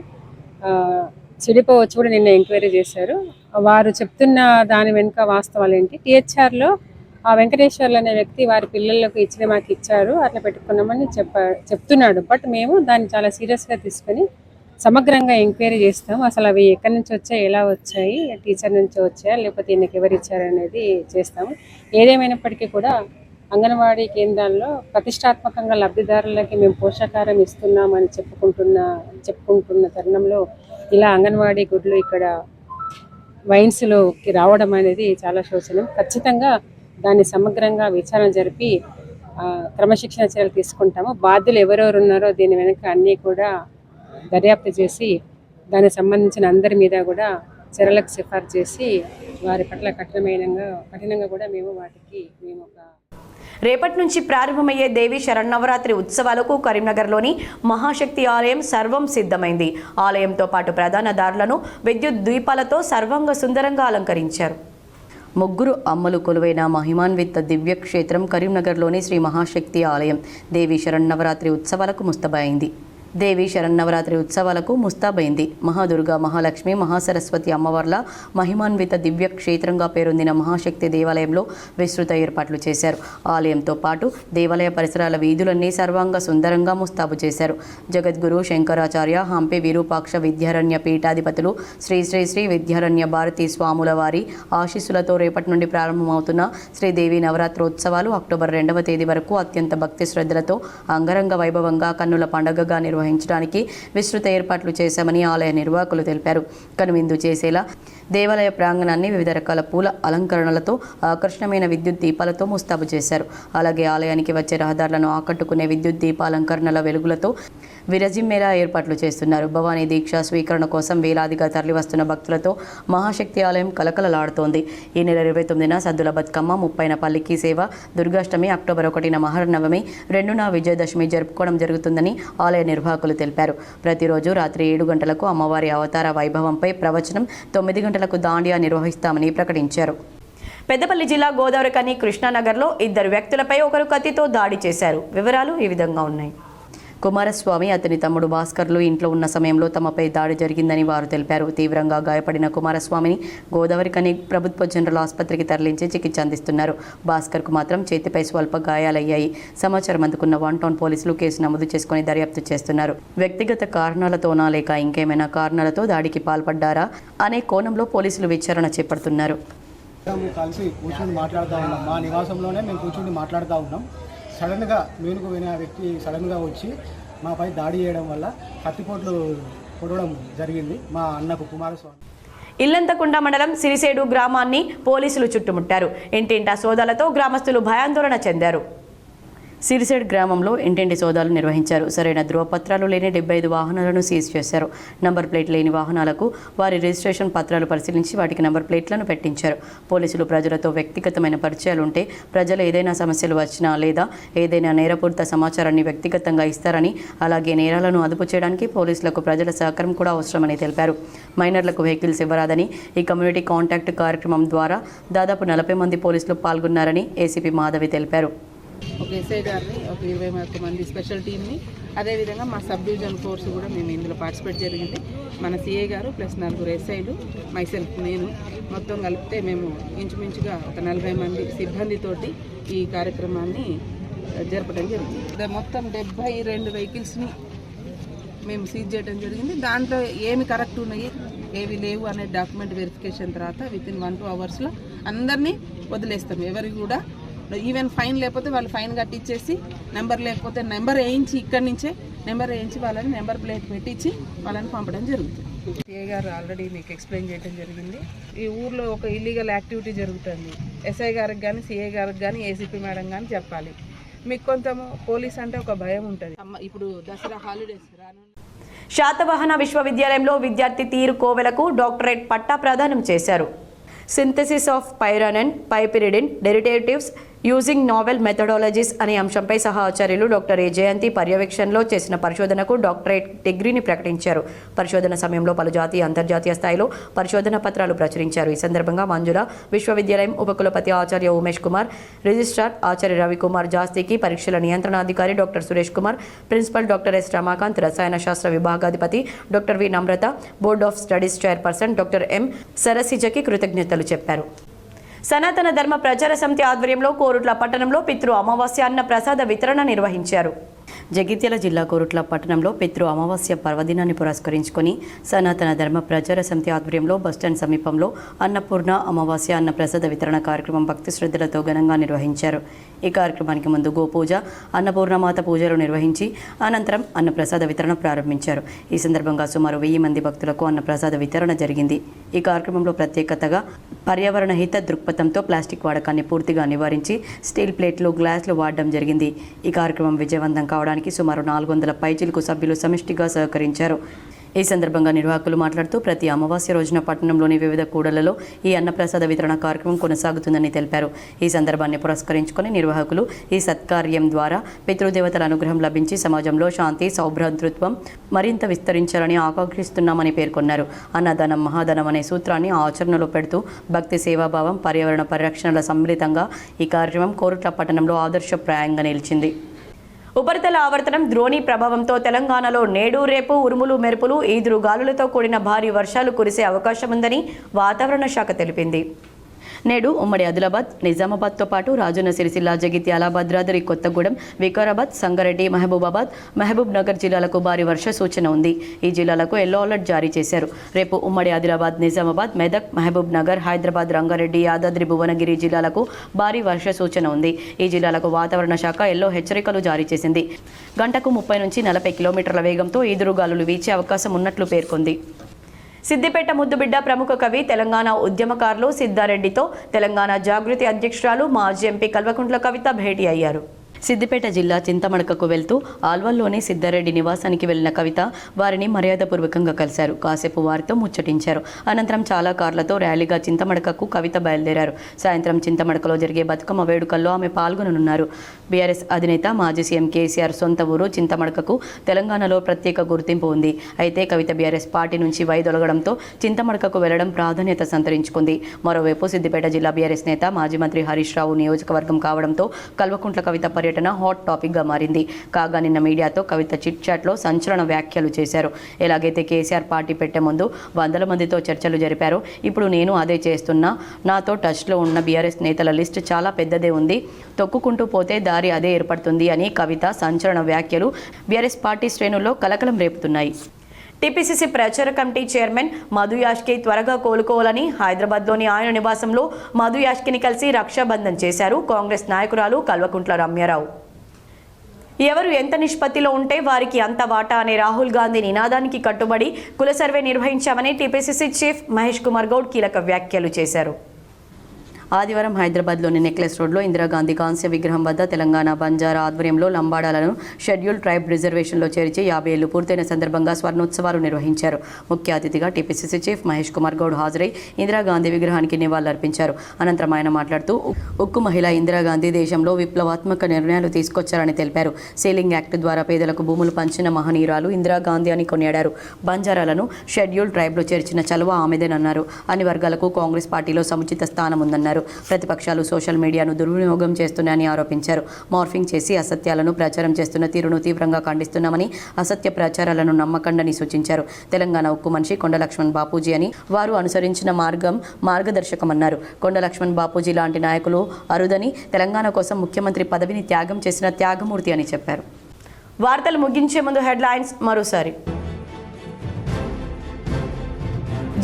సిడిపో వచ్చి కూడా నిన్న ఎంక్వైరీ చేశారు. వారు చెప్తున్న దాని వెనుక వాస్తవాలు ఏంటి, టీహెచ్ఆర్లో ఆ వెంకటేశ్వర్లు అనే వ్యక్తి వారి పిల్లలకు ఇచ్చిన మాకు ఇచ్చారు, అట్లా పెట్టుకున్నామని చెప్తున్నాడు. బట్ మేము దాన్ని చాలా సీరియస్గా తీసుకొని సమగ్రంగా ఎంక్వైరీ చేస్తాం. అసలు అవి ఎక్కడి నుంచి వచ్చాయి, ఎలా వచ్చాయి, టీచర్ నుంచి వచ్చాయా లేకపోతే ఈయనకి ఎవరు ఇచ్చారు అనేది చేస్తాము. ఏదేమైనప్పటికీ కూడా అంగన్వాడీ కేంద్రాల్లో ప్రతిష్టాత్మకంగా లబ్ధిదారులకి మేము పోషకాహారం ఇస్తున్నామని చెప్పుకుంటున్న తరుణంలో ఇలా అంగన్వాడీ గుడ్లు ఇక్కడ వైన్స్లోకి రావడం అనేది చాలా శోచనీయం. ఖచ్చితంగా దాన్ని సమగ్రంగా విచారణ జరిపి క్రమశిక్షణ చర్యలు తీసుకుంటాము. బాధ్యులు ఎవరెవరు ఉన్నారో దీని వెనక అన్నీ కూడా దర్యాప్తు చేసి దానికి సంబంధించిన అందరి మీద కూడా చర్యలకు సిఫార్సు చేసి వారి పట్ల కఠినంగా కూడా మేము ఒక రేపటి నుంచి ప్రారంభమయ్యే దేవి శరన్నవరాత్రి ఉత్సవాలకు కరీంనగర్లోని మహాశక్తి ఆలయం సర్వం సిద్ధమైంది. ఆలయంతో పాటు ప్రధాన దారులను విద్యుత్ దీపాలతో సర్వంగా సుందరంగా అలంకరించారు. ముగ్గురు అమ్మలు కొలువైన మహిమాన్విత దివ్యక్షేత్రం కరీంనగర్లోని శ్రీ మహాశక్తి ఆలయం దేవి శరన్నవరాత్రి ఉత్సవాలకు ముస్తాబైంది. మహాదుర్గా, మహాలక్ష్మి, మహాసరస్వతి అమ్మవార్ల మహిమాన్విత దివ్య క్షేత్రంగా పేరొందిన మహాశక్తి దేవాలయంలో విస్తృత ఏర్పాట్లు చేశారు. ఆలయంతో పాటు దేవాలయ పరిసరాల వీధులన్నీ సర్వాంగ సుందరంగా ముస్తాబు చేశారు. జగద్గురు శంకరాచార్య, హంపి విరూపాక్ష విద్యారణ్య పీఠాధిపతులు శ్రీ శ్రీ శ్రీ విద్యారణ్య భారతీ స్వాముల వారి ఆశీస్సులతో రేపటి నుండి ప్రారంభమవుతున్న శ్రీదేవి నవరాత్రోత్సవాలు అక్టోబర్ 2వ తేదీ వరకు అత్యంత భక్తి శ్రద్ధలతో అంగరంగ వైభవంగా కన్నుల పండుగగా నిర్వహించడానికి విస్తృత ఏర్పాట్లు చేశామని ఆలయ నిర్వాహకులు తెలిపారు. కనువిందు చేసేలా దేవాలయ ప్రాంగణాన్ని వివిధ రకాల పూల అలంకరణలతో, ఆకర్షణమైన విద్యుత్ దీపాలతో ముస్తాబు చేశారు. అలాగే ఆలయానికి వచ్చే రహదారులను ఆకట్టుకునే విద్యుత్ దీపాలంకరణల వెలుగులతో విరజిమ్మేలా ఏర్పాట్లు చేస్తున్నారు. భవానీ దీక్ష స్వీకరణ కోసం వేలాదిగా తరలివస్తున్న భక్తులతో మహాశక్తి ఆలయం కలకలలాడుతోంది. ఈ నెల 29న సద్దుల బతుకమ్మ, 30న పల్లికి సేవ, దుర్గాష్టమి, అక్టోబర్ 1న మహర్నవమి, 2న విజయదశమి జరుపుకోవడం జరుగుతుందని ఆలయ నిర్వాహకులు తెలిపారు. ప్రతిరోజు రాత్రి 7 గంటలకు అమ్మవారి అవతార వైభవంపై ప్రవచనం, 9 గంటలకు దాండియా నిర్వహిస్తామని ప్రకటించారు. పెద్దపల్లి జిల్లా గోదావరికని కృష్ణానగర్లో 2 వ్యక్తులపై ఒకరు కత్తితో దాడి చేశారు. వివరాలు ఈ విధంగా ఉన్నాయి. కుమారస్వామి, అతని తమ్ముడు భాస్కర్లు ఇంట్లో ఉన్న సమయంలో తమపై దాడి జరిగిందని వారు తెలిపారు. తీవ్రంగా గాయపడిన కుమారస్వామిని గోదావరికని ప్రభుత్వ జనరల్ ఆసుపత్రికి తరలించి చికిత్స అందిస్తున్నారు. భాస్కర్కు మాత్రం చేతిపై స్వల్ప గాయాలయ్యాయి. సమాచారం అందుకున్న 1 టౌన్ పోలీసులు కేసు నమోదు చేసుకుని దర్యాప్తు చేస్తున్నారు. వ్యక్తిగత కారణాలతోనా లేక ఇంకేమైనా కారణాలతో దాడికి పాల్పడ్డారా అనే కోణంలో పోలీసులు విచారణ చేపడుతున్నారు. కలిసి కూర్చొని మాట్లాడుతూ ఉన్నాం. మా నివాసంలోనే మేము కూర్చొని మాట్లాడుతూ ఉన్నాం. సడన్గా మేలుకు పోయిన వ్యక్తి సడన్గా వచ్చి మాపై దాడి చేయడం వల్ల కత్తిపోట్లు కొట్టడం జరిగింది. మా అన్నకు కుమారస్వామి. ఇల్లంతకుంట మండలం సిరిసేడు గ్రామాన్ని పోలీసులు చుట్టుముట్టారు. ఇంటింటా సోదాలతో గ్రామస్తులు భయాందోళన చెందారు. సిరిసేడ్ గ్రామంలో ఇంటింటి సోదాలు నిర్వహించారు. సరైన ధృవపత్రాలు లేని 75 వాహనాలను సీజ్ చేశారు. నంబర్ ప్లేట్ లేని వాహనాలకు వారి రిజిస్ట్రేషన్ పత్రాలు పరిశీలించి వాటికి నంబర్ ప్లేట్లను పెట్టించారు. పోలీసులు ప్రజలతో వ్యక్తిగతమైన పరిచయాలుంటే, ప్రజలు ఏదైనా సమస్యలు వచ్చినా లేదా ఏదైనా నేరపూరిత సమాచారాన్ని వ్యక్తిగతంగా ఇస్తారని, అలాగే నేరాలను అదుపు చేయడానికి పోలీసులకు ప్రజల సహకారం కూడా అవసరమని తెలిపారు. మైనర్లకు వెహికల్స్ ఇవ్వరాదని ఈ కమ్యూనిటీ కాంటాక్ట్ కార్యక్రమం ద్వారా దాదాపు 40 మంది పోలీసులు పాల్గొన్నారని ఏసీపీ మాధవి తెలిపారు. ఒక ఎస్ఐ గారిని, ఒక 20 మంది స్పెషల్ టీమ్ని, అదేవిధంగా మా సబ్ డివిజన్ ఫోర్స్ కూడా మేము ఇందులో పార్టిసిపేట్ జరిగింది. మన సిఐ గారు ప్లస్ 4 ఎస్ఐలు, మైసెల్ఫ్, నేను మొత్తం కలిపితే మేము ఇంచుమించుగా ఒక 40 మంది సిబ్బందితోటి ఈ కార్యక్రమాన్ని జరపడం జరిగింది. మొత్తం 72 వెహికల్స్ని మేము సీజ్ చేయడం జరిగింది. దాంట్లో ఏమి కరెక్ట్ ఉన్నాయి, ఏవి లేవు అనే డాక్యుమెంట్ వెరిఫికేషన్ తర్వాత వితిన్ 1-2 అవర్స్లో అందరినీ వదిలేస్తాం. ఎవరికి కూడా ఈవెన్ ఫైన్ లేకపోతే వాళ్ళు ఫైన్ కట్టించేసి, నెంబర్ లేకపోతే నెంబర్ వేయించి, ఇక్కడి నుంచే నెంబర్ వేయించి వాళ్ళని నెంబర్ ప్లేట్ పెట్టించి వాళ్ళని పంపడం జరుగుతుంది. సిఐ గారు ఆల్రెడీ మీకు ఎక్స్ప్లెయిన్ చేయడం జరిగింది. ఈ ఊర్లో ఒక ఇల్లీగల్ యాక్టివిటీ జరుగుతుంది. ఎస్ఐ గారికి కానీ, సిఐ గారికి కానీ, ఏసీపీ మేడం కానీ చెప్పాలి. మీకు కొంచెము పోలీస్ అంటే ఒక భయం ఉంటుంది. ఇప్పుడు దసరా హాలిడేస్ రాను. శాతవాహన విశ్వవిద్యాలయంలో విద్యార్థి తీరు కోవెలకు డాక్టరేట్ పట్టా ప్రదానం చేశారు. Synthesis of pyran and piperidine derivatives using novel methodologies అనే అంశంపై సహా ఆచార్యులు డాక్టర్ ఏ జయంతి పర్యవేక్షణలో చేసిన పరిశోధనకు డాక్టరేట్ డిగ్రీని ప్రకటించారు. పరిశోధన సమయంలో పలు జాతీయ, అంతర్జాతీయ స్థాయిలో పరిశోధన పత్రాలు ప్రచురించారు. ఈ సందర్భంగా మంజుల విశ్వవిద్యాలయం ఉపకులపతి ఆచార్య ఉమేష్ కుమార్, రిజిస్ట్రార్ ఆచార్య రవికుమార్ జాస్తికి, పరీక్షల నియంత్రణాధికారి doctor Suresh Kumar, principal doctor S Ramakanth, రసాయన శాస్త్ర విభాగాధిపతి doctor V Namratha, board of studies chairperson doctor M సరసిజకి కృతజ్ఞతలు చెప్పారు. సనాతన ధర్మ ప్రచార సమితి ఆధ్వర్యంలో కోరుట్ల పట్టణంలో పితృ అమావాస్య అన్న ప్రసాద వితరణ నిర్వహించారు. జగిత్యాల జిల్లా కోరుట్ల పట్టణంలో పితృ అమావాస్య పర్వదినాన్ని పురస్కరించుకొని సనాతన ధర్మ ప్రచార సమితి ఆధ్వర్యంలో బస్టాండ్ సమీపంలో అన్నపూర్ణ అమావాస్య అన్న ప్రసాద వితరణ కార్యక్రమం భక్తి శ్రద్ధలతో ఘనంగా నిర్వహించారు. ఈ కార్యక్రమానికి ముందు గోపూజ, అన్నపూర్ణమాత పూజలు నిర్వహించి అనంతరం అన్నప్రసాద వితరణ ప్రారంభించారు. ఈ సందర్భంగా సుమారు 1000 మంది భక్తులకు అన్నప్రసాద వితరణ జరిగింది. ఈ కార్యక్రమంలో ప్రత్యేకతగా పర్యావరణ హిత దృక్పథంతో ప్లాస్టిక్ వాడకాన్ని పూర్తిగా నివారించి స్టీల్ ప్లేట్లు, గ్లాసులు వాడడం జరిగింది. ఈ కార్యక్రమం విజయవంతం కావడానికి సుమారు 400 పైచిలకు సభ్యులు సమిష్టిగా సహకరించారు. ఈ సందర్భంగా నిర్వాహకులు మాట్లాడుతూ ప్రతి అమావాస్య రోజున పట్టణంలోని వివిధ కూడళ్లలో ఈ అన్నప్రసాద వితరణ కార్యక్రమం కొనసాగుతుందని తెలిపారు. ఈ సందర్భాన్ని పురస్కరించుకొని నిర్వాహకులు ఈ సత్కార్యం ద్వారా పితృదేవతల అనుగ్రహం లభించి సమాజంలో శాంతి, సౌభ్రాతృత్వం మరింత విస్తరించాలని ఆకాంక్షిస్తున్నామని పేర్కొన్నారు. అన్నదానం మహాదానం అనే సూత్రాన్ని ఆచరణలో పెడుతూ భక్తి, సేవాభావం, పర్యావరణ పరిరక్షణల సమ్మిళితంగా ఈ కార్యక్రమం కోరుట్ల పట్టణంలో ఆదర్శప్రాయంగా నిలిచింది. ఉపరితల ఆవర్తనం ద్రోణి ప్రభావంతో తెలంగాణలో నేడు రేపు ఉరుములు మెరుపులు, ఈదురు గాలులతో కూడిన భారీ వర్షాలు కురిసే అవకాశం ఉందని వాతావరణ శాఖ తెలిపింది. నేడు ఉమ్మడి ఆదిలాబాద్, నిజామాబాద్తో పాటు రాజన్న సిరిసిల్ల, జగిత్యాల, భద్రాద్రి కొత్తగూడెం, వికారాబాద్, సంగారెడ్డి, మహబూబాబాద్, మహబూబ్ నగర్ జిల్లాలకు భారీ వర్ష సూచన ఉంది. ఈ జిల్లాలకు ఎల్లో అలర్ట్ జారీ చేశారు. రేపు ఉమ్మడి ఆదిలాబాద్, నిజామాబాద్, మెదక్, మహబూబ్ నగర్, హైదరాబాద్, రంగారెడ్డి, యాదాద్రి భువనగిరి జిల్లాలకు భారీ వర్ష సూచన ఉంది. ఈ జిల్లాలకు వాతావరణ శాఖ ఎల్లో హెచ్చరికలు జారీ చేసింది. గంటకు 30 నుంచి 40 కిలోమీటర్ల వేగంతో ఈదురుగాలులు వీచే అవకాశం ఉన్నట్లు పేర్కొంది. సిద్దిపేట ముద్దుబిడ్డ ప్రముఖ కవి, తెలంగాణ ఉద్యమకారులు సిద్ధారెడ్డితో తెలంగాణ జాగృతి అధ్యక్షురాలు మాజీ ఎంపీ కల్వకుంట్ల కవిత భేటీ అయ్యారు. సిద్దిపేట జిల్లా చింతమడకకు వెళ్తూ ఆల్వల్లోని సిద్ధారెడ్డి నివాసానికి వెళ్లిన కవిత వారిని మర్యాదపూర్వకంగా కలిశారు. కాసేపు వారితో ముచ్చటించారు. అనంతరం చాలా కార్లతో ర్యాలీగా చింతమడకకు కవిత బయలుదేరారు. సాయంత్రం చింతమడకలో జరిగే బతుకమ్మ వేడుకల్లో ఆమె పాల్గొననున్నారు. బీఆర్ఎస్ అధినేత మాజీ సీఎం కేసీఆర్ సొంత ఊరు చింతమడకకు తెలంగాణలో ప్రత్యేక గుర్తింపు ఉంది. అయితే కవిత బీఆర్ఎస్ పార్టీ నుంచి వైదొలగడంతో చింతమడకకు వెళ్లడం ప్రాధాన్యత సంతరించుకుంది. మరోవైపు సిద్దిపేట జిల్లా బీఆర్ఎస్ నేత మాజీ మంత్రి హరీష్ రావు నియోజకవర్గం కావడంతో కల్వకుంట్ల కవిత పర్యటన హాట్ టాపిక్ గా మారింది. కాగా నిన్న మీడియాతో కవిత చిట్ చాట్ లో సంచలన వ్యాఖ్యలు చేశారు. ఎలాగైతే కేసీఆర్ పార్టీ పెట్టే ముందు 100 మందితో చర్చలు జరిపారో ఇప్పుడు నేను అదే చేస్తున్నా. నాతో టచ్ లో ఉన్న బీఆర్ఎస్ నేతల లిస్ట్ చాలా పెద్దదే ఉంది. తొక్కుకుంటూ పోతే దారి అదే ఏర్పడుతుంది అని కవిత సంచలన వ్యాఖ్యలు బీఆర్ఎస్ పార్టీ శ్రేణుల్లో కలకలం రేపుతున్నాయి. టీపీసీసీ ప్రచార కమిటీ చైర్మన్ మధు యాష్కి త్వరగా కోలుకోవాలని హైదరాబాద్లోని ఆయన నివాసంలో మధు యాష్కిని కలిసి రక్షాబంధన్ చేశారు కాంగ్రెస్ నాయకురాలు కల్వకుంట్ల రమ్యారావు. ఎవరు ఎంత నిష్పత్తిలో ఉంటే వారికి అంత వాటా అనే రాహుల్ గాంధీ నినాదానికి కట్టుబడి కుల సర్వే నిర్వహించామని టీపీసీసీ చీఫ్ మహేష్ కుమార్ గౌడ్ కీలక వ్యాఖ్యలు చేశారు. ఆదివారం హైదరాబాద్లోని నెక్లెస్ రోడ్లో ఇందిరాగాంధీ కాంస్య విగ్రహం వద్ద తెలంగాణ బంజారా ఆధ్వర్యంలో లంబాడాలను షెడ్యూల్ ట్రైబ్ రిజర్వేషన్లో చేర్చి 50 ఏళ్లు పూర్తయిన సందర్భంగా స్వర్ణోత్సవాలు నిర్వహించారు. ముఖ్య అతిథిగా టీపీసీసీ చీఫ్ మహేష్ కుమార్ గౌడ్ హాజరై ఇందిరాగాంధీ విగ్రహానికి నివాళులర్పించారు. అనంతరం ఆయన మాట్లాడుతూ ఉక్కు మహిళ ఇందిరాగాంధీ దేశంలో విప్లవాత్మక నిర్ణయాలు తీసుకొచ్చారని తెలిపారు. సీలింగ్ యాక్ట్ ద్వారా పేదలకు భూములు పంచిన మహనీయురాలు ఇందిరాగాంధీ అని కొనియాడారు. బంజారాలను షెడ్యూల్ ట్రైబ్లో చేర్చిన చలువ ఆమెదేనన్నారు. అన్ని వర్గాలకు కాంగ్రెస్ పార్టీలో సముచిత స్థానం ఉందన్నారు. ప్రతిపక్షాలు సోషల్ మీడియాను దుర్వినియోగం చేస్తున్నాయని ఆరోపించారు. మార్ఫింగ్ చేసి అసత్యాలను ప్రచారం చేస్తున్న తీరును తీవ్రంగా ఖండిస్తున్నామని, అసత్య ప్రచారాలను నమ్మకండని సూచించారు. తెలంగాణ ఉక్కు మనిషి కొండ లక్ష్మణ్ బాపూజీ అని, వారు అనుసరించిన మార్గం మార్గదర్శకమన్నారు. కొండ లక్ష్మణ్ బాపూజీ లాంటి నాయకులు అరుదని, తెలంగాణ కోసం ముఖ్యమంత్రి పదవిని త్యాగం చేసిన త్యాగమూర్తి అని చెప్పారు. వార్తలు ముగించే ముందు హెడ్లైన్స్ మరోసారి.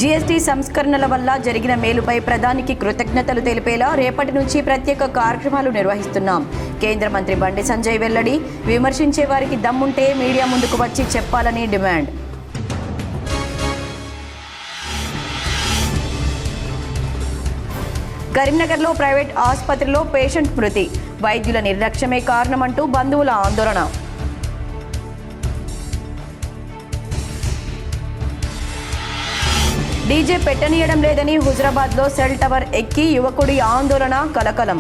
జీఎస్టీ సంస్కరణల వల్ల జరిగిన మేలుపై ప్రధానికి కృతజ్ఞతలు తెలిపేలా రేపటి నుంచి ప్రత్యేక కార్యక్రమాలు నిర్వహిస్తున్నాం. కేంద్ర మంత్రి బండి సంజయ్ వెల్లడి. విమర్శించే వారికి దమ్ముంటే మీడియా ముందుకు వచ్చి చెప్పాలని డిమాండ్. కరీంనగర్లో ప్రైవేట్ ఆసుపత్రిలో పేషెంట్ మృతి. వైద్యుల నిర్లక్ష్యమే కారణమంటూ బంధువుల ఆందోళన. డీజే పెట్టనీయడం లేదని హుజరాబాద్లో సెల్ టవర్ ఎక్కి యువకుడి ఆందోళన, కలకలం.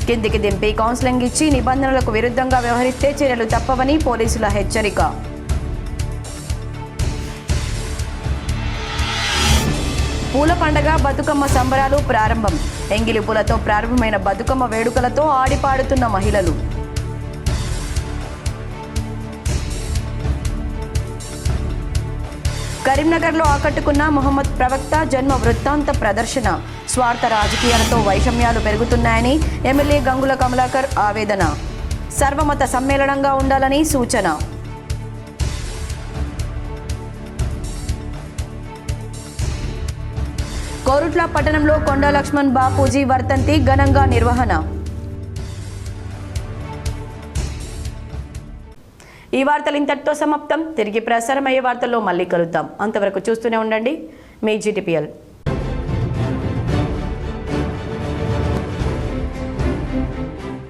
కిందికి దింపి కౌన్సిలింగ్ ఇచ్చి నిబంధనలకు విరుద్ధంగా వ్యవహరిస్తే చర్యలు తప్పవని పోలీసుల హెచ్చరిక. పూల పండగ బతుకమ్మ సంబరాలు ప్రారంభం. ఎంగిలి పూలతో ప్రారంభమైన బతుకమ్మ వేడుకలతో ఆడిపాడుతున్న మహిళలు. కరీంనగర్లో ఆకట్టుకున్న మొహమ్మద్ ప్రవక్త జన్మ వృత్తాంత ప్రదర్శన. స్వార్థ రాజకీయాలతో వైషమ్యాలు పెరుగుతున్నాయని ఎమ్మెల్యే గంగుల కమలాకర్ ఆవేదన. సర్వమత సమ్మేళనంగా ఉండాలని సూచన. కోరుట్ల పట్టణంలో కొండా లక్ష్మణ్ బాపూజీ వర్ధంతి ఘనంగా నిర్వహణ. ఈ వార్తలు ఇంతటితో సమాప్తం. తిరిగి ప్రసారమయ్యే వార్తల్లో మళ్ళీ కలుద్దాం. అంతవరకు చూస్తూనే ఉండండి మీ GTPL.